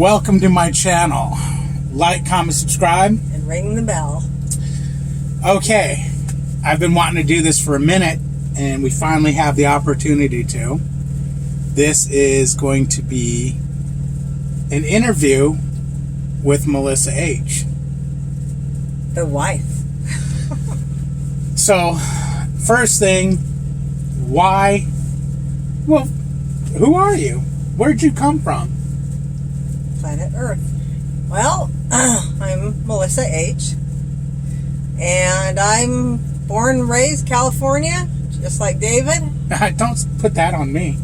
Welcome to my channel. Like, comment, subscribe. And ring the bell. Okay, I've been wanting to do this for a minute, and we finally have the opportunity to. This is going to be an interview with Melissa H. The wife. So, first thing, why? Well, who are you? Where'd you come from? Planet Earth. Well, I'm Melissa H. And I'm born and raised California, just like David. Don't put that on me.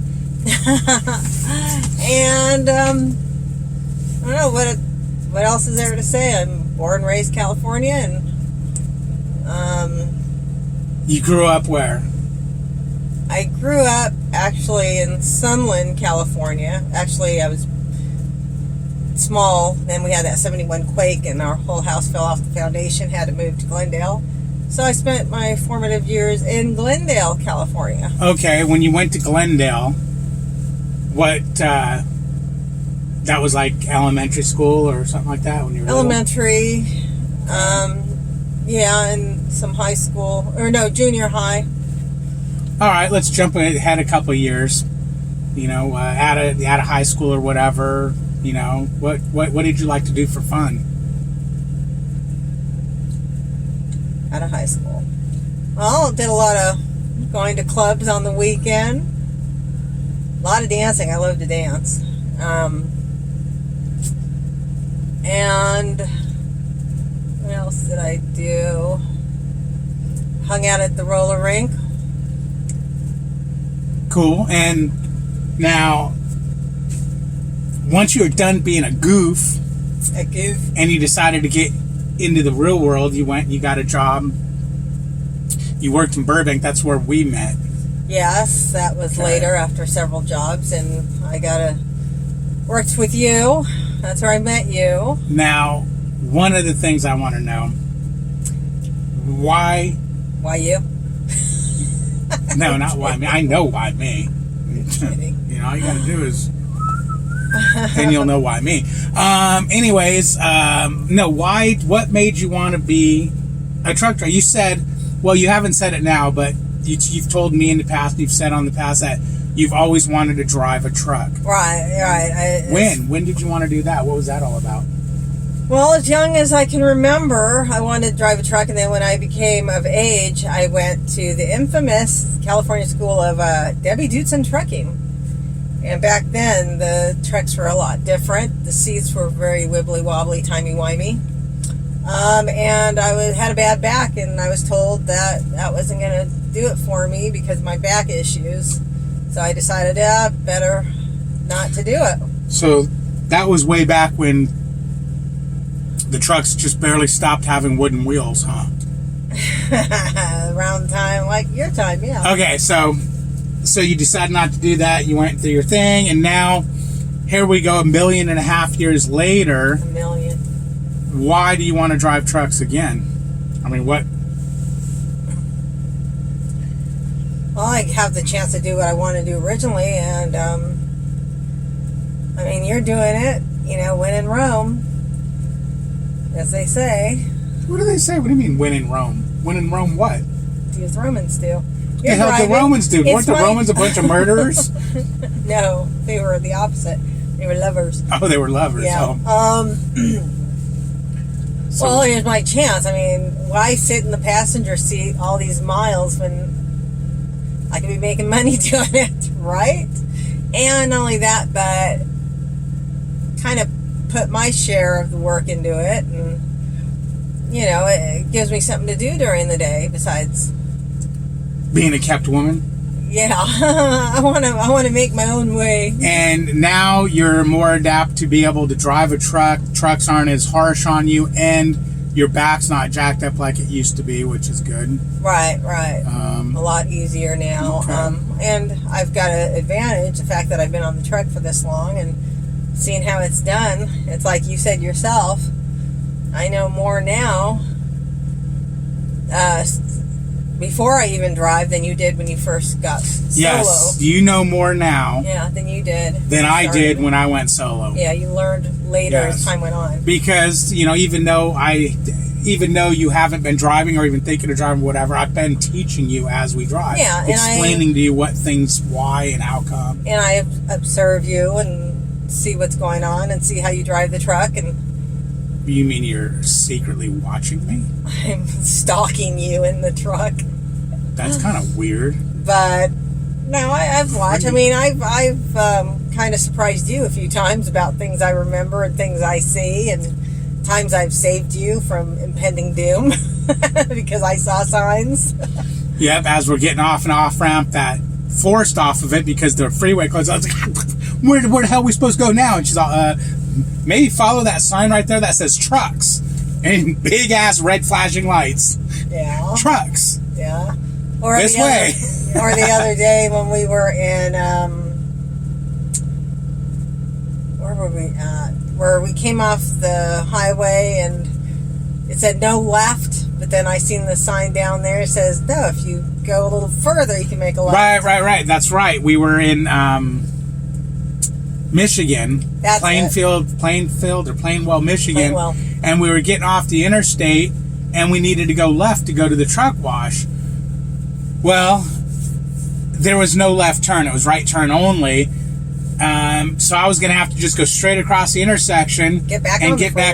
And I don't know what else is there to say. I'm born and raised California, and You grew up where? I grew up actually in Sunland, California. Actually, I was small. Then we had that 71 quake, and our whole house fell off the foundation. Had to move to Glendale. So I spent my formative years in Glendale, California. Okay, when you went to Glendale, what, that was like elementary school or something like that when you were Elementary, yeah, and some high school, or no, junior high. All right, let's jump ahead a couple of years. You know, out of high school or whatever. You know, what did you like to do for fun? Out of high school. Well, did a lot of going to clubs on the weekend. A lot of dancing. I love to dance. And what else did I do? Hung out at the roller rink. Cool. And now, once you were done being a goof, and you decided to get into the real world, you went and you got a job. You worked in Burbank. That's where we met. Yes, that was later after several jobs, and I worked with you. That's where I met you. Now, one of the things I want to know, why? Why you? No, not why me. I know why me. Kidding. You know, all you got to do is, and you'll know why me. Anyways, no, why? What made you want to be a truck driver? You said, well, you haven't said it now, but you've told me in the past, you've said on the past that you've always wanted to drive a truck. Right. When did you want to do that? What was that all about? Well, as young as I can remember, I wanted to drive a truck, and then when I became of age, I went to the infamous California School of Debbie Dutzen Trucking. And back then, the trucks were a lot different. The seats were very wibbly-wobbly, timey-wimey. And I had a bad back, and I was told that wasn't going to do it for me because of my back issues. So I decided, better not to do it. So that was way back when the trucks just barely stopped having wooden wheels, huh? Around the time, like your time, yeah. Okay, so you decided not to do that. You went through your thing, and now here we go, 1.5 million years later. 1 million. Why do you want to drive trucks again? I mean, what? Well, I have the chance to do what I wanted to do originally, and I mean, you're doing it. You know, when in Rome, as they say. What do they say? What do you mean, when in Rome? When in Rome, what? Do as Romans do. What the hell did the Romans do? Weren't the Romans a bunch of murderers? No, they were the opposite. They were lovers. Oh, they were lovers. Yeah. Oh. Well, here's my chance. I mean, why sit in the passenger seat all these miles when I could be making money doing it, right? And not only that, but kind of put my share of the work into it, and you know, it gives me something to do during the day besides being a kept woman. Yeah, I want to make my own way. And now you're more adept to be able to drive a truck. Trucks aren't as harsh on you, and your back's not jacked up like it used to be, which is good. Right. A lot easier now. Okay. And I've got an advantage, the fact that I've been on the truck for this long and seeing how it's done. It's like you said yourself, I know more now before I even drive than you did when you first got solo. Yes, you know more now. Yeah, than you did. Than I did when I went solo. Yeah, you learned later as time went on. Because, even though you haven't been driving or even thinking of driving, whatever, I've been teaching you as we drive. Yeah, and explaining to you what things, why, and how come. And I observe you and see what's going on and see how you drive the truck. And you mean you're secretly watching me? I'm stalking you in the truck. That's kind of weird. But no, I've watched. I mean, I've kind of surprised you a few times about things I remember and things I see, and times I've saved you from impending doom because I saw signs. Yep, as we're getting off an off ramp that forced off of it because the freeway closed. I was like, where the hell are we supposed to go now? And she's all, maybe follow that sign right there that says trucks and big ass red flashing lights. Yeah. Trucks. Yeah. Or this way. Or the other day when we were in, where were we at? Where we came off the highway and it said no left, but then I seen the sign down there. It says, no, if you go a little further, you can make a left. Right. That's right. We were in Michigan. That's Plainfield or Plainwell, Michigan. Plainwell. And we were getting off the interstate and we needed to go left to go to the truck wash. Well, there was no left turn. It was right turn only. So I was going to have to just go straight across the intersection get back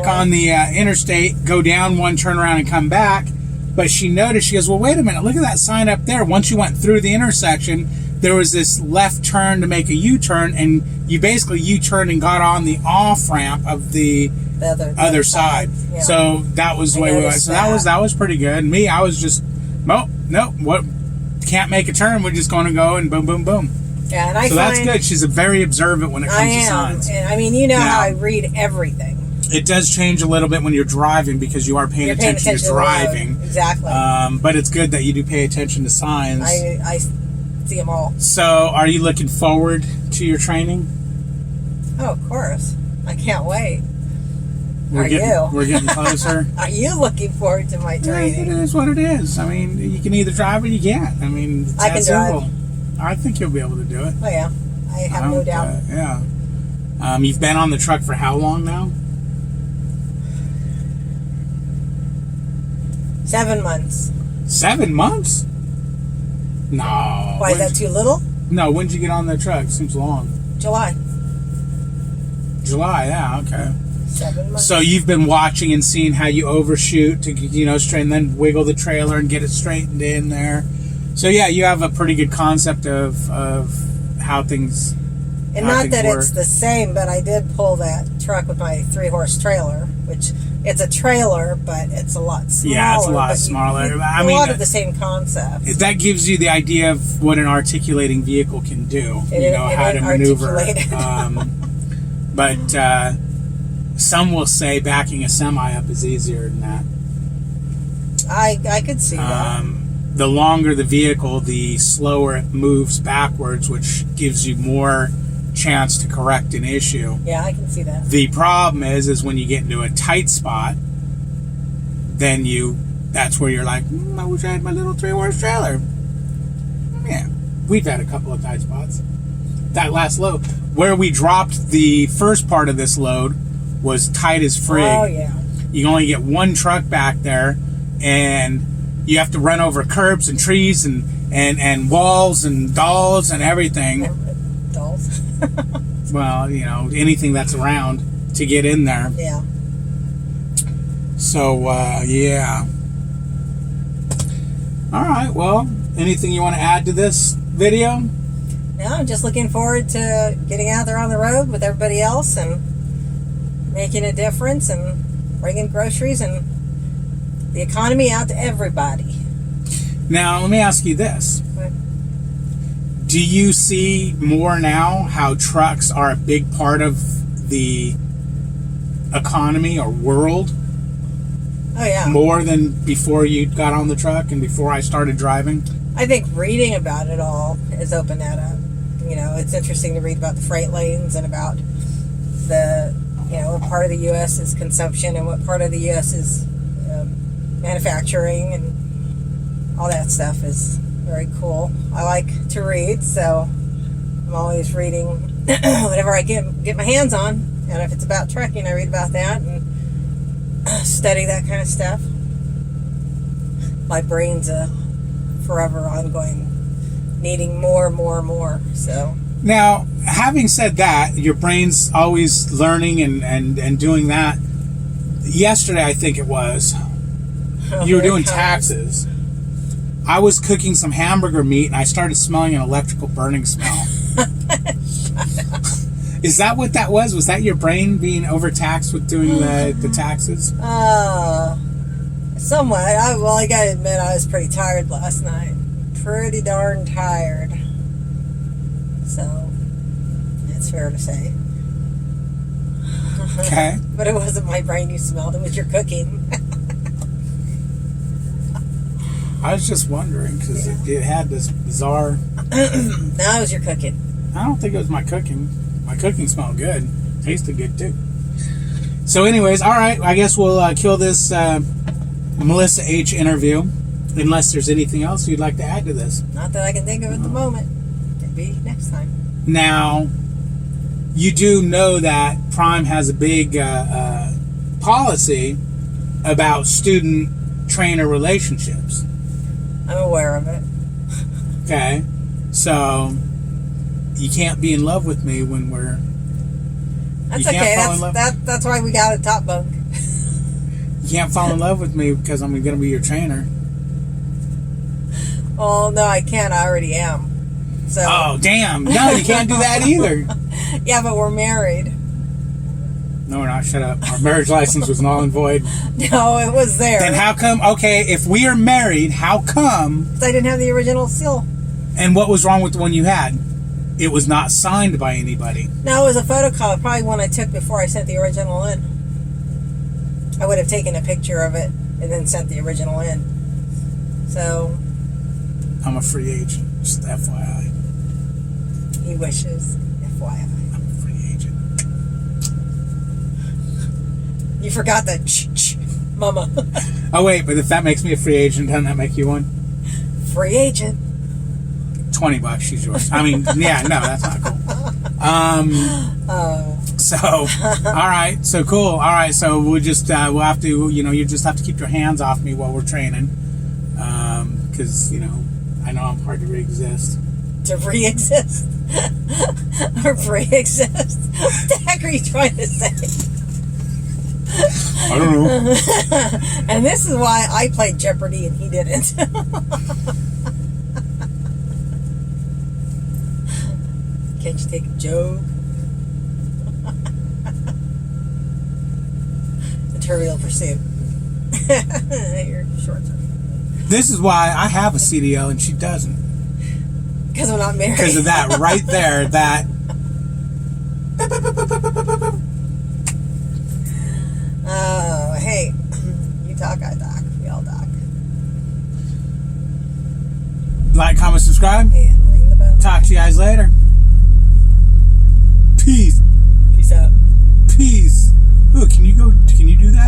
on the interstate, go down one, turn around, and come back. But she noticed, she goes, well, wait a minute, look at that sign up there. Once you went through the intersection, there was this left turn to make a U-turn, and you basically U-turned and got on the off-ramp of the other side. Yeah. So that was the way we went. So that was pretty good. Me, I was just, nope, what? Can't make a turn. We're just going to go and boom, boom, boom. Yeah, and that's good. She's very observant when it comes to signs. And I mean, how I read everything. It does change a little bit when you're driving because you are paying attention to driving. Exactly. But it's good that you do pay attention to signs. I see them all. So, are you looking forward to your training? Oh, of course. I can't wait. We're getting closer. Are you looking forward to my training? It is what it is. I mean, you can either drive or you can't. I mean, it's that simple. Drive. I think you'll be able to do it. Oh, yeah. I have no doubt. Yeah. You've been on the truck for how long now? 7 months. 7 months? No. Why, is that too little? No, when did you get on the truck? Seems long. July, yeah, okay. 7 months. So you've been watching and seeing how you overshoot to, straighten, then wiggle the trailer and get it straightened in there. So yeah, you have a pretty good concept of how things and not that work. It's the same, but I did pull that truck with my 3-horse trailer, which it's a trailer, but it's a lot smaller. Yeah, it's a lot smaller. I mean, a lot of the same concept. That gives you the idea of what an articulating vehicle can do. How to maneuver. But some will say backing a semi up is easier than that. I could see that. The longer the vehicle, the slower it moves backwards, which gives you more chance to correct an issue. Yeah, I can see that. The problem is when you get into a tight spot, then that's where you're like, I wish I had my little 3-horse trailer. Yeah, we've had a couple of tight spots. That last load, where we dropped the first part of this load, was tight as frig. Oh, yeah. You can only get one truck back there, and you have to run over curbs and trees and walls and dolls and everything. Dolls? Well, anything that's around to get in there. Yeah. So, yeah. All right, well, anything you want to add to this video? No, I'm just looking forward to getting out there on the road with everybody else and making a difference and bringing groceries and the economy out to everybody. Now, let me ask you this. What? Do you see more now how trucks are a big part of the economy or world? Oh, yeah. More than before you got on the truck and before I started driving? I think reading about it all has opened that up. It's interesting to read about the freight lanes and about the, what part of the U.S. is consumption and what part of the U.S. is manufacturing, and all that stuff is very cool. I like to read, so I'm always reading whatever I get my hands on. And if it's about trucking, I read about that and study that kind of stuff. My brain's a forever ongoing needing more. So now, having said that, your brain's always learning and doing that. Yesterday, I think it was, you were doing taxes. I was cooking some hamburger meat and I started smelling an electrical burning smell. Is that what that was? Was that your brain being overtaxed with doing the taxes? Somewhat. I gotta admit, I was pretty tired last night. Pretty darn tired. So, it's fair to say. Okay. But it wasn't my brain you smelled, it was your cooking. I was just wondering, because it had this bizarre... That was your cooking. I don't think it was my cooking. My cooking smelled good. Tasted good, too. So anyways, all right. I guess we'll kill this Melissa H. interview, unless there's anything else you'd like to add to this. Not that I can think of at the moment. Maybe next time. Now, you do know that Prime has a big policy about student-trainer relationships. I'm aware of it. Okay? So, you can't be in love with me when we're... That's okay. That's why we got a top bunk. You can't fall in love with me because I'm going to be your trainer. Well, no, I can't. I already am. So. Oh, damn. No, you can't do that either. Yeah, but we're married. No, we're not. Shut up. Our marriage license was null and void. No, it was there. Then how come... Okay, if we are married, how come... Because I didn't have the original seal. And what was wrong with the one you had? It was not signed by anybody. No, it was a photocopy. Probably one I took before I sent the original in. I would have taken a picture of it and then sent the original in. So... I'm a free agent. Just FYI. He wishes. FYI. I'm a free agent. You forgot the ch-ch, mama. Oh, wait, but if that makes me a free agent, doesn't that make you one? Free agent. $20, she's yours. I mean, yeah, no, that's not cool. So, all right, so cool. All right, so we'll just, we'll have to, you just have to keep your hands off me while we're training. Because, I know I'm hard to re-exist. To re-exist? Or pre-exist? What the heck are you trying to say? I don't know. And this is why I played Jeopardy and he didn't. Can't you take a joke? The Trivial Pursuit. Your shorts are. This is why I have a CDL and she doesn't. Because I'm not married. Because of that right there, that... Oh, hey. You talk, I talk. We all talk. Like, comment, subscribe. And ring the bell. Talk to you guys later. Peace. Peace out. Peace. Ooh, can you do that?